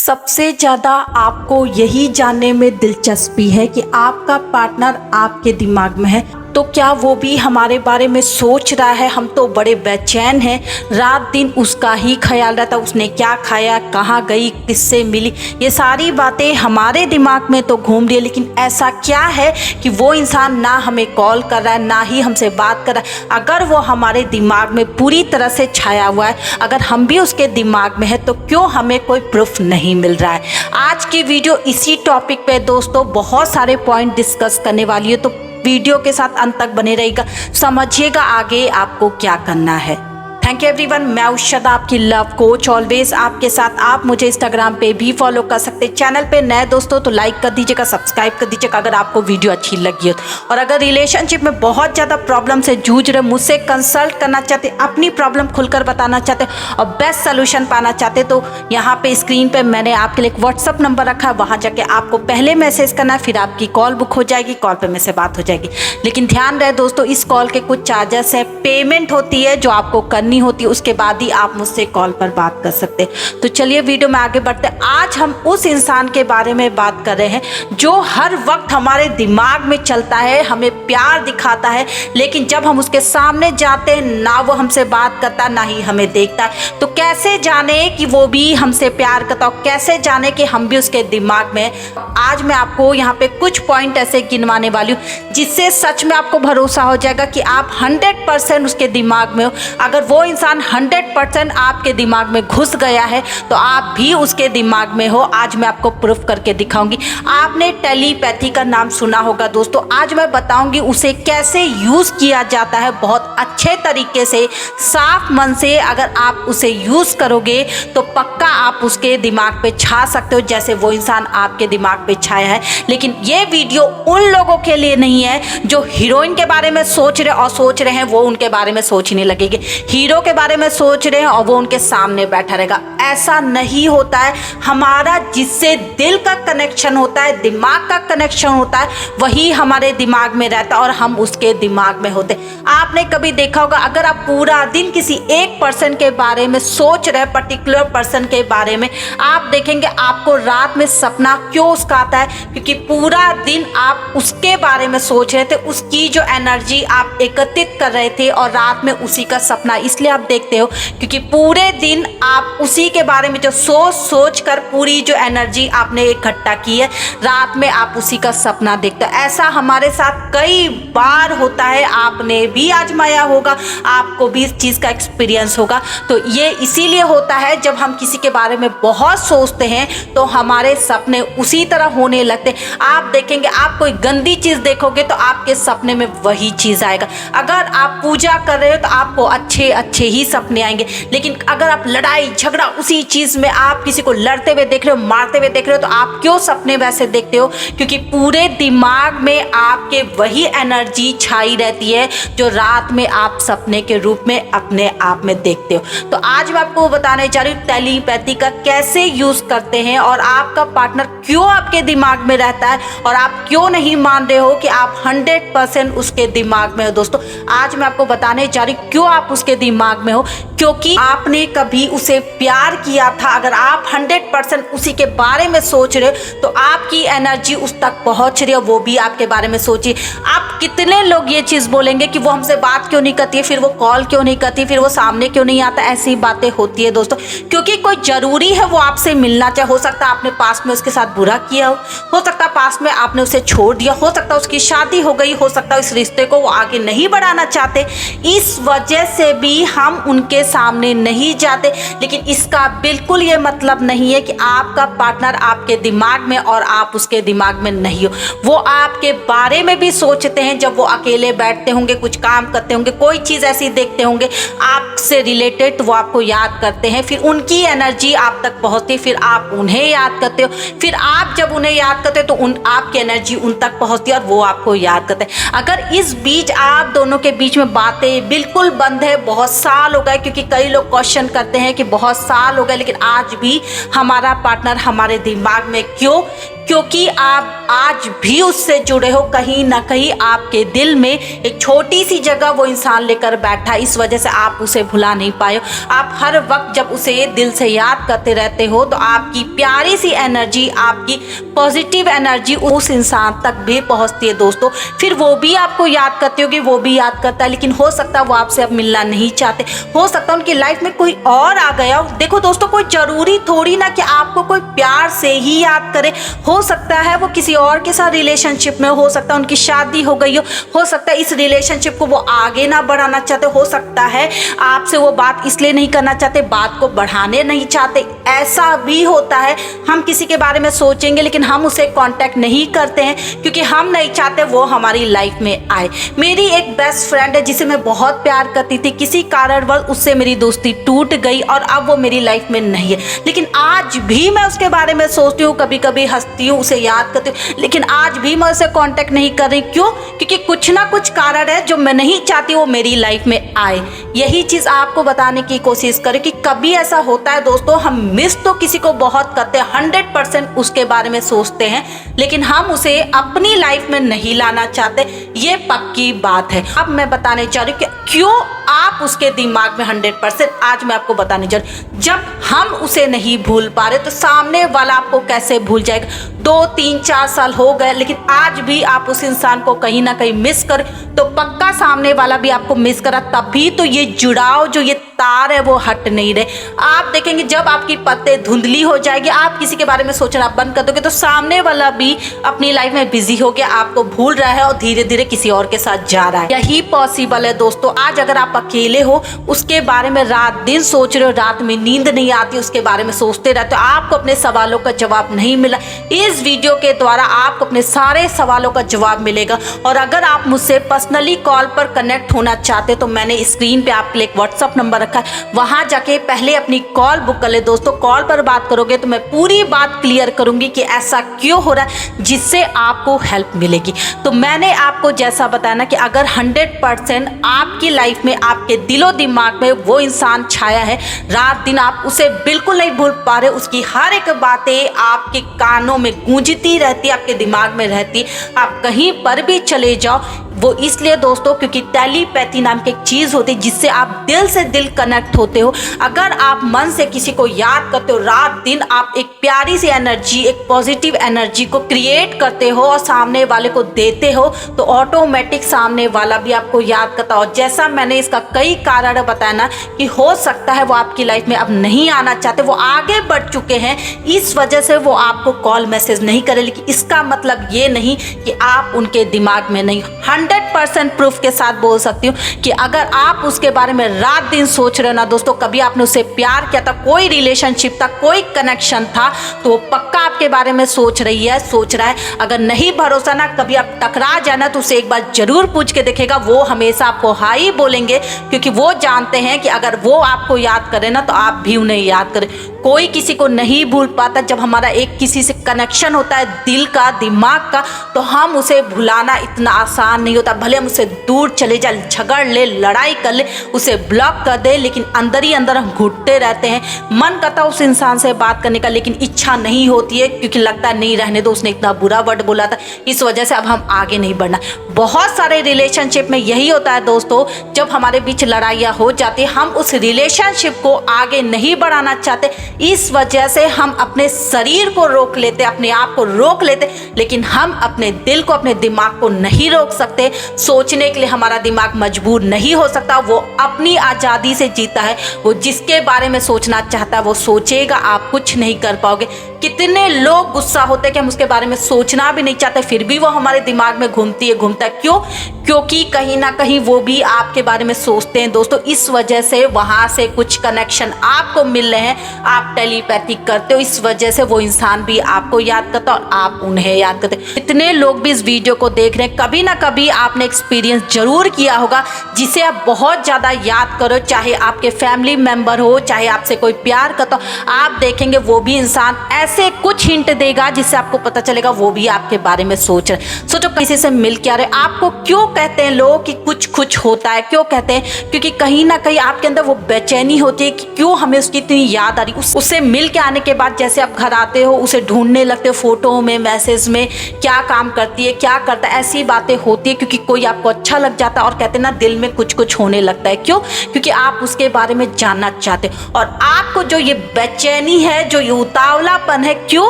सबसे ज़्यादा आपको यही जानने में दिलचस्पी है कि आपका पार्टनर आपके दिमाग में है तो क्या वो भी हमारे बारे में सोच रहा है। हम तो बड़े बेचैन हैं, रात दिन उसका ही ख्याल रहता, उसने क्या खाया, कहाँ गई, किससे मिली, ये सारी बातें हमारे दिमाग में तो घूम रही है। लेकिन ऐसा क्या है कि वो इंसान ना हमें कॉल कर रहा है, ना ही हमसे बात कर रहा है। अगर वो हमारे दिमाग में पूरी तरह से छाया हुआ है, अगर हम भी उसके दिमाग में है, तो क्यों हमें कोई प्रूफ नहीं मिल रहा है। आज की वीडियो इसी टॉपिक पे दोस्तों बहुत सारे पॉइंट डिस्कस करने वाली है, तो वीडियो के साथ अंत तक बने रहिएगा, समझिएगा आगे आपको क्या करना है। थैंक यू एवरीवन, मैं उषा आपकी लव कोच, ऑलवेज आपके साथ। आप मुझे इंस्टाग्राम पे भी फॉलो कर सकते हैं। चैनल पे नए दोस्तों तो लाइक कर दीजिएगा, सब्सक्राइब कर दीजिएगा अगर आपको वीडियो अच्छी लगी हो। और अगर रिलेशनशिप में बहुत ज़्यादा प्रॉब्लम से जूझ रहे, मुझसे कंसल्ट करना चाहते, अपनी प्रॉब्लम खुलकर बताना चाहते और बेस्ट सोल्यूशन पाना चाहते, तो यहाँ पे स्क्रीन पे मैंने आपके लिए एक व्हाट्सअप नंबर रखा है। वहाँ जाके आपको पहले मैसेज करना है, फिर आपकी कॉल बुक हो जाएगी, कॉल पे मेरे से बात हो जाएगी। लेकिन ध्यान रहे दोस्तों, इस कॉल के कुछ चार्जेस है, पेमेंट होती है जो आपको करनी होती है, उसके बाद ही आप मुझसे कॉल पर बात कर सकते हैं। तो चलिए वीडियो में आगे बढ़ते हैं। आज हम उस इंसान के बारे में बात कर रहे हैं जो हर वक्त हमारे दिमाग में चलता है, हमें प्यार दिखाता है, लेकिन जब हम उसके सामने जाते हैं ना वो हमसे बात करता, ना ही हमें देखता है। तो कैसे जाने कि वो भी हमसे प्यार करता हो, कैसे जाने कि हम भी उसके दिमाग में। आज मैं आपको यहाँ पे कुछ पॉइंट ऐसे गिनवाने वाली हूँ जिससे सच में आपको भरोसा हो जाएगा कि आप 100% उसके दिमाग में हो। अगर वो इंसान 100% आपके दिमाग में घुस गया है तो आप भी उसके दिमाग में हो। आज मैं आपको प्रूफ करके दिखाऊंगी। आपने टेलीपैथी का नाम सुना होगा दोस्तों, आज मैं बताऊंगी उसे कैसे यूज किया जाता है बहुत अच्छे तरीके से, साफ मन से। अगर आप उसे यूज करोगे तो पक्का आप उसके दिमाग पे छा सकते हो जैसे वो इंसान आपके दिमाग पे छाया है। लेकिन ये वीडियो उन लोगों के लिए नहीं है जो हीरोइन के बारे में सोच रहे हैं वो उनके बारे में सोचने लगेंगे, हीरो के बारे में सोच रहे हैं और वो उनके सामने बैठा रहेगा। ऐसा नहीं होता है। हमारा जिससे दिल का कनेक्शन होता है, दिमाग का कनेक्शन होता है, वही हमारे दिमाग में रहता है और हम उसके दिमाग में होते। आपने कभी देखा होगा, अगर आप पूरा दिन किसी एक पर्सन के बारे में सोच रहे, पर्टिकुलर पर्सन के बारे में, आप देखेंगे आपको रात में सपना क्यों उसका आता है, क्योंकि पूरा दिन आप उसके बारे में सोच रहे थे, उसकी जो एनर्जी आप एकत्रित कर रहे थे और रात में उसी का सपना इसलिए आप देखते हो क्योंकि पूरे दिन आप उसी के बारे में जो सोच कर पूरी जो एनर्जी आपने इकट्ठा की है, रात में आप उसी का सपना देखते हो। ऐसा हमारे साथ कई बार होता है, आपने भी आजमाया होगा, आपको भी इस चीज़ का एक्सपीरियंस होगा। तो ये इसीलिए होता है जब हम किसी के बारे में बहुत सोचते हैं तो हमारे सपने उसी तरह होने लगते हैं। आप देखेंगे, आप कोई गंदी चीज़ देखोगे तो आपके सपने में वही चीज़ आएगा। अगर आप पूजा कर रहे हो तो आपको अच्छे अच्छे ही सपने आएंगे। लेकिन अगर आप लड़ाई झगड़ा उसी चीज़ में आप किसी को लड़ते हुए देख रहे हो, मारते हुए देख रहे हो, तो आप क्यों सपने वैसे देखते हो, क्योंकि पूरे दिमाग में आपके वही एनर्जी छाई रहती है जो रात में आप सपने के रूप में अपने आप में देखते हो। तो आज मैं आपको बताने जा रही हूँ टेलीपैथी का कैसे यूज करते हैं और आपका पार्टनर क्यों आपके दिमाग में रहता है और आप क्यों नहीं मान रहे हो कि आप 100% उसके दिमाग में हो। दोस्तों आज मैं आपको बताने जा रही हूँ क्यों आप उसके दिमाग में हो, क्योंकि आपने कभी उसे प्यार किया था। अगर आप 100% उसी के बारे में सोच रहे हो तो आपकी एनर्जी उस तक पहुंच रही है, वो भी आपके बारे में सोचिए। आप कितने लोग ये चीज़ बोलेंगे कि वो हमसे बात क्यों नहीं करती है, फिर वो कॉल क्यों नहीं करती, फिर वो सामने क्यों नहीं आता। ऐसी बातें होती है दोस्तों, क्योंकि कोई ज़रूरी है वो आपसे मिलना चाहे। हो सकता है आपने पास में उसके साथ बुरा किया हो सकता है पास में आपने उसे छोड़ दिया, हो सकता है उसकी शादी हो गई, हो सकता है इस रिश्ते को वो आगे नहीं बढ़ाना चाहते, इस वजह से भी हम उनके सामने नहीं जाते। लेकिन इसका बिल्कुल ये मतलब नहीं है कि आपका पार्टनर आपके दिमाग में और आप उसके दिमाग में नहीं हो। वो आपके बारे में भी सोचते हैं जब वो अकेले बैठते होंगे, कुछ काम करते होंगे, कोई चीज़ ऐसी देखते होंगे आपसे रिलेटेड, तो वो आपको याद करते हैं। फिर उनकी एनर्जी आप तक पहुँचती, फिर आप उन्हें याद करते हो, फिर आप जब उन्हें याद करते हो तो आपकी एनर्जी उन तक पहुँचती है और वो आपको याद करते हैं। अगर इस बीच आप दोनों के बीच में बातें बिल्कुल बंद है, बहुत साल हो गए, क्योंकि कई लोग क्वेश्चन करते हैं कि बहुत साल हो गए लेकिन आज भी हमारा पार्टनर हमारे दिमाग में क्यों, क्योंकि आप आज भी उससे जुड़े हो, कहीं ना कहीं आपके दिल में एक छोटी सी जगह वो इंसान लेकर बैठा, इस वजह से आप उसे भुला नहीं पाए हो। आप हर वक्त जब उसे दिल से याद करते रहते हो तो आपकी प्यारी सी एनर्जी, आपकी पॉजिटिव एनर्जी उस इंसान तक भी पहुंचती है दोस्तों। फिर वो भी आपको याद करते होगे, वो भी याद करता है, लेकिन हो सकता है वो आपसे अब मिलना नहीं चाहते, हो सकता है उनकी लाइफ में कोई और आ गया हो। देखो दोस्तों, कोई जरूरी थोड़ी ना कि आपको कोई प्यार से ही याद करे, हो सकता है वो किसी और के साथ रिलेशनशिप में, हो सकता है उनकी शादी हो गई हो सकता है इस रिलेशनशिप को वो आगे ना बढ़ाना चाहते, हो सकता है आपसे वो बात इसलिए नहीं करना चाहते, बात को बढ़ाने नहीं चाहते, ऐसा भी होता है। हम किसी के बारे में सोचेंगे लेकिन हम उसे कांटेक्ट नहीं करते हैं क्योंकि हम नहीं चाहते वो हमारी लाइफ में आए। मेरी एक बेस्ट फ्रेंड है जिसे मैं बहुत प्यार करती थी, किसी कारणवश उससे मेरी दोस्ती टूट गई और अब वो मेरी लाइफ में नहीं है, लेकिन आज भी मैं उसके बारे में सोचती हूँ, कभी कभी हंसती हूँ, उसे याद करती हूँ, लेकिन आज भी मैं उसे कांटेक्ट नहीं कर रही। क्यों? क्योंकि कुछ ना कुछ कारण है जो मैं नहीं चाहती वो मेरी लाइफ में आए। यही चीज आपको बताने की कोशिश करें कि कभी ऐसा होता है दोस्तों, हम मिस तो किसी को बहुत करते हैं, 100% उसके बारे में सोचते हैं, लेकिन हम उसे अपनी लाइफ में नहीं लाना चाहते, ये पक्की बात है। अब मैं बताने जा रही हूँ कि क्यों आप उसके दिमाग में 100%, आज मैं आपको बताने जा रही हूँ। जब हम उसे नहीं भूल पा रहे तो सामने वाला आपको कैसे भूल जाएगा? 2, 3, 4 साल हो गए लेकिन आज भी आप उस इंसान को कहीं ना कहीं मिस कर, तो पक्का सामने वाला भी आपको मिस करा, तभी तो ये जुड़ाव, जो ये तार है वो हट नहीं रहे। आप देखेंगे जब आपकी पत्ते धुंधली हो जाएगी, आप किसी के बारे में सोचना बंद कर दोगे तो सामने वाला भी अपनी लाइफ में बिजी हो गया, आपको भूल रहा है और धीरे धीरे किसी और के साथ जा रहा है। यही पॉसिबल है दोस्तों। आज अगर आप अकेले हो, उसके बारे में रात दिन सोच रहे हो, रात में नींद नहीं आती, उसके बारे में सोचते रहते हो, आपको अपने सवालों का जवाब नहीं मिला, इस वीडियो के द्वारा आपको अपने सारे सवालों का जवाब मिलेगा। और अगर आप मुझसे पर्सनली कॉल पर कनेक्ट होना चाहते तो मैंने स्क्रीन पे आपके लिए एक व्हाट्सअप नंबर रखा है, वहां जाके पहले अपनी कॉल बुक कर ले दोस्तों। कॉल पर बात करोगे तो मैं पूरी बात क्लियर करूंगी कि ऐसा क्यों हो रहा है, जिससे आपको हेल्प मिलेगी। तो मैंने आपको जैसा बताया ना कि अगर 100% आपकी लाइफ में, आपके दिलो दिमाग में वो इंसान छाया है, रात दिन आप उसे बिल्कुल नहीं भूल पा रहे, उसकी हर एक बातें आपके कानों में गूंजती रहती है, आपके दिमाग में रहती है, आप कहीं पर भी चले जाओ, वो इसलिए दोस्तों क्योंकि टेलीपैथी नाम की एक चीज होती है जिससे आप दिल से दिल कनेक्ट होते हो। अगर आप मन से किसी को याद करते हो, रात दिन आप एक प्यारी सी एनर्जी, एक पॉजिटिव एनर्जी को क्रिएट करते हो और सामने वाले को देते हो, तो ऑटोमेटिक सामने वाला भी आपको याद करता हो। जैसा मैंने इसका कई कारण बताया ना कि हो सकता है वो आपकी लाइफ में अब नहीं आना चाहते, वो आगे बढ़ चुके हैं, इस वजह से वो आपको कॉल मैसेज नहीं करे, लेकिन इसका मतलब ये नहीं कि आप उनके दिमाग में नहीं। 100% प्रूफ के साथ बोल सकती हूँ कि अगर आप उसके बारे में रात दिन सोच रहे हो ना दोस्तों, कभी आपने उससे प्यार किया था, कोई रिलेशनशिप था, कोई कनेक्शन था, तो वो पक्का आपके बारे में सोच रही है, सोच रहा है। अगर नहीं भरोसा ना, कभी आप टकरा जाना तो उसे एक बार जरूर पूछ के देखेगा, वो हमेशा आपको हाई बोलेंगे क्योंकि वो जानते हैं कि अगर वो आपको याद करे ना तो आप भी उन्हें याद करें। कोई किसी को नहीं भूल पाता, जब हमारा एक किसी से कनेक्शन होता है दिल का, दिमाग का, तो हम उसे भुलाना इतना आसान नहीं होता। भले हम उससे दूर चले जाए, झगड़ ले, लड़ाई कर ले, उसे ब्लॉक कर दे, लेकिन अंदर ही अंदर हम घुटते रहते हैं। मन करता उस इंसान से बात करने का, लेकिन इच्छा नहीं होती है क्योंकि लगता है नहीं रहने दो, उसने इतना बुरा वर्ड बोला था, इस वजह से अब हम आगे नहीं बढ़ना। बहुत सारे रिलेशनशिप में यही होता है दोस्तों, जब हमारे बीच लड़ाइयाँ हो जाती है, हम उस रिलेशनशिप को आगे नहीं बढ़ाना चाहते, इस वजह से हम अपने शरीर को रोक लेते, अपने आप को रोक लेते, लेकिन हम अपने दिल को, अपने दिमाग को नहीं रोक सकते। सोचने के लिए हमारा दिमाग मजबूर नहीं हो सकता, वो अपनी आज़ादी से जीता है, वो जिसके बारे में सोचना चाहता है वो सोचेगा, आप कुछ नहीं कर पाओगे। कितने लोग गुस्सा होते हैं कि हम उसके बारे में सोचना भी नहीं चाहते, फिर भी वो हमारे दिमाग में घूमता है। क्यों? क्योंकि कहीं ना कहीं वो भी आपके बारे में सोचते हैं दोस्तों, इस वजह से वहां से कुछ कनेक्शन आपको मिल रहे हैं, आप टेलीपैथिक करते हो, इस वजह से वो इंसान भी आपको याद करता और आप उन्हें याद करते। इतने लोग भी इस वीडियो को देख रहे हैं, कभी ना कभी आपने एक्सपीरियंस जरूर किया होगा जिसे आप बहुत ज्यादा याद करो, चाहे आपके फैमिली मेंबर हो, चाहे आपसे कोई प्यार करता हो, आप देखेंगे वो भी इंसान ऐसे कुछ हिंट देगा जिससे आपको पता चलेगा वो भी आपके बारे में सोच रहे। सोचो किसी से मिल के आ रहे, आपको क्यों कहते हैं लोग कि कुछ कुछ होता है, क्यों कहते हैं? क्योंकि कहीं ना कहीं आपके अंदर वो बेचैनी होती है कि क्यों हमें उसकी इतनी याद आ रही। उससे मिल के आने के बाद जैसे आप घर आते हो उसे ढूंढने लगते हो, फोटो में, मैसेज में, क्या काम करती है, क्या करता है, ऐसी बातें होती है क्योंकि कोई आपको अच्छा लग जाता है और कहते हैं ना दिल में कुछ कुछ होने लगता है। क्यों? क्योंकि आप उसके बारे में जानना चाहते हो और आपको जो ये बेचैनी है, जो ये उतावलापन है, क्यों?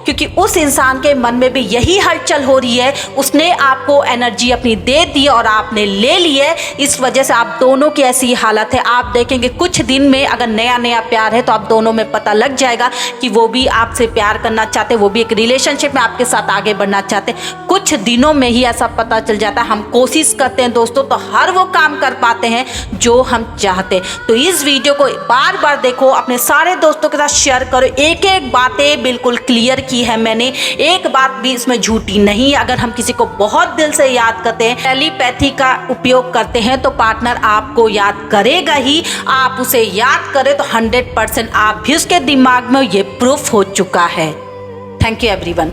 क्योंकि उस इंसान के मन में भी यही हलचल हो रही है, उसने आपको एनर्जी अपनी दे दी और आपने ले ली है। इस वजह से आप दोनों की ऐसी हालत है। आप देखेंगे कुछ दिन में अगर नया नया प्यार है तो आप दोनों में पता लग जाएगा कि वो भी आपसे प्यार करना चाहते, वो भी एक रिलेशनशिप में आपके साथ आगे बढ़ना चाहते। कुछ दिनों में ही ऐसा पता चल जाता है। हम कोशिश करते हैं दोस्तों तो हर वो काम कर पाते हैं जो हम चाहते। तो इस वीडियो को बार बार देखो, अपने सारे दोस्तों के साथ शेयर करो। एक एक बातें बिल्कुल क्लियर की है मैंने, एक बात भी इसमें झूठी नहीं है। अगर हम किसी को बहुत दिल से याद करते हैं, टेलीपैथी का उपयोग करते हैं तो पार्टनर आपको याद करेगा ही। आप उसे याद करें तो 100% आप भी उसके दिमाग में ये प्रूफ हो चुका है। Thank you everyone.